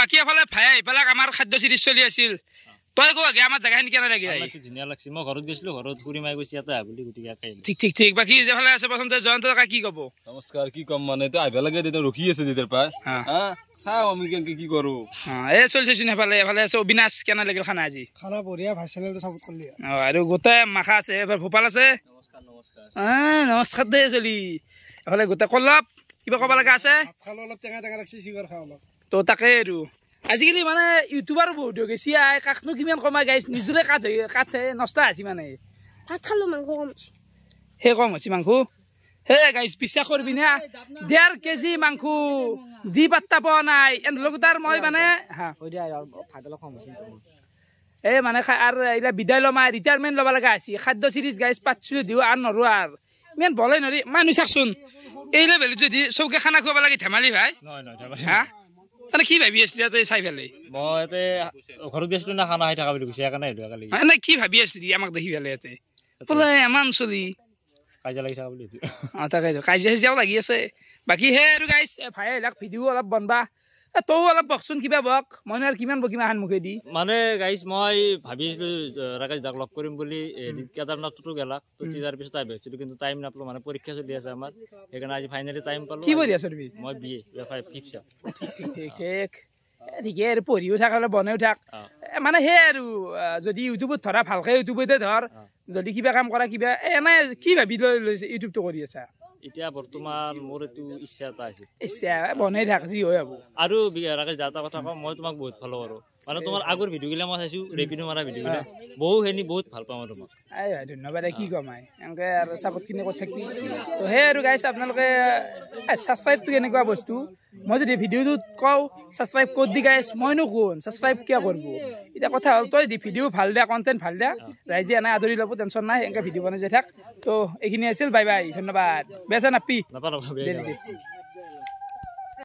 বাকি এফালে ভাই এইবিলাক আমাৰ খাদ্য চিৰিজ চলি আছিল তই কো আগে আমাৰ জাগাখিনি কেনে লাগি আই ধুনীয়া লাগছি মই ঘৰত গৈছিলো ঘৰত ঘুৰি মাই গৈছি ইয়াতে বুলি গুটিকা খাইলো ঠিক বাকি যেফালে আছে প্ৰথমতে জয়ন্ত কাকা কি কব নমস্কাৰ কি কম মানে তো আইবা লাগে দেতা ৰখি আছে দেতাৰ পাই হা চাও আমি কি কৰো এ চলছে শুনে এফালে আছে অবিনাশ কেনে লাগিল খানা আজি খানা বঢ়িয়া ভাইচেনেলটো সাপোৰ্ট কৰিলি আৰু গোটেই মাখা আছে এবাৰ ভোপাল আছে নমস্কাৰ দে চলি এফালে গোটেই কলপ কিবা ক'ব লগা আছে খালো অলপ টেঙা ৰাখছি চিগাৰ খাও অলপ তো তাকে আৰু আজিকালি মানে ইউটিউবাৰ বহুত হৈ গৈছে কাকনো কিমান কমাই গাইছ নিজৰে কাঠে নষ্ট আছে মানে ভাত খালো মাংস কম হে কম হৈছে মাংস হে গাইছ বিশ্বাস কৰবি না 1.5 কেজি মাংস দি পাত্তা পোৱা নাই লগতাৰ মই মানে হা ভাত অলপ কম হৈছে এই মানে আৰু এইলা বিদায় ল'ম ৰিটায়াৰমেণ্ট ল'ব লগা আছে খাদ্য চিৰিজ গাইছ পাতছো দিও আৰু নৰো আৰু ইমান বলে নৰি মানুহ চাকচোন এই লেভেলত যদি চৌকে খানা খুৱাব লাগে ধেমালি ভাই হা তনে কি ভাবি আছিলি তই চাই পেলাই মই ইয়াতে ঘৰত গৈছিলো না খানা খাই থকা বুলি কৈছে সেইকাৰণে আহিলো কালি এনে কি ভাবি আছিলি আমাক দেখি পেলাই ইয়াতে বোলে এমান চলি কাজিয়া লাগি থকা বুলি তাকেতো কাজিয়াও লাগি আছে বাকী হে আৰু গাইছ ভাই এইবিলাক ভিডিঅ' অলপ বনবা তৌ অলপ বকচোন কিবা বক মই আৰু কিমান বকিম এখন মুখেদি মানে গাইছ মই ভাবি আছিলো ৰাকেশ দাক লগ কৰিম বুলি কেদাৰনাথটো গেলাক তো তাৰ পিছত আহি ভাবিছিলো কিন্তু টাইম নাপালো মানে পৰীক্ষা চলি আছে আমাৰ সেইকাৰণে আজি ফাইনেলি টাইম পালো কি পঢ়ি আছ তুমি মই বিএ 5th চেম ঠিক ঠিকে আৰু পঢ়িও থাক অলপ বনাইও থাক মানে সেই আৰু যদি ইউটিউবত ধৰা ভালকে ইউটিউবতে ধৰ যদি কিবা কাম কৰা কিবা এনে কি ভাবি লৈছে ইউটিউবটো কৰি আছা এতিয়া বৰ্তমান মোৰ এইটো ইচ্ছা এটা আছে ইচ্ছা বনাই থাক যি হয় আৰু ৰাকেশ দা এটা কথা কওঁ মই তোমাক বহুত ফলো কৰো মানে তোমাৰ আগৰ ভিডিঅ'গিলা মই চাইছো ৰেপিডো মাৰা ভিডিঅ'গিলা বহুখিনি বহুত ভাল পাওঁ তোমাক এই ভাই ধন্যবাদ কি কম এনেকৈ আৰু চাপৰ্টখিনি কৰি থাকিবি তো সেই আৰু গাইছ আপোনালোকে ছাবস্ক্ৰাইবটো কেনেকুৱা বস্তু মই যদি ভিডিঅ'টোত কওঁ ছাবস্ক্ৰাইব কৰি দি গাইছ মইনো কোন ছাবস্ক্ৰাইব কিয় কৰিব এতিয়া কথা হ'ল তই ভিডিঅ' ভাল দিয়া কণ্টেণ্ট ভাল দিয়া ৰাইজে এনে আদৰি ল'ব টেনশ্যন নাই এনেকৈ ভিডিঅ' বনাই যাই থাক তো এইখিনি আছিল বাই বাই ধন্যবাদ বেচা নাপি নাপাওঁ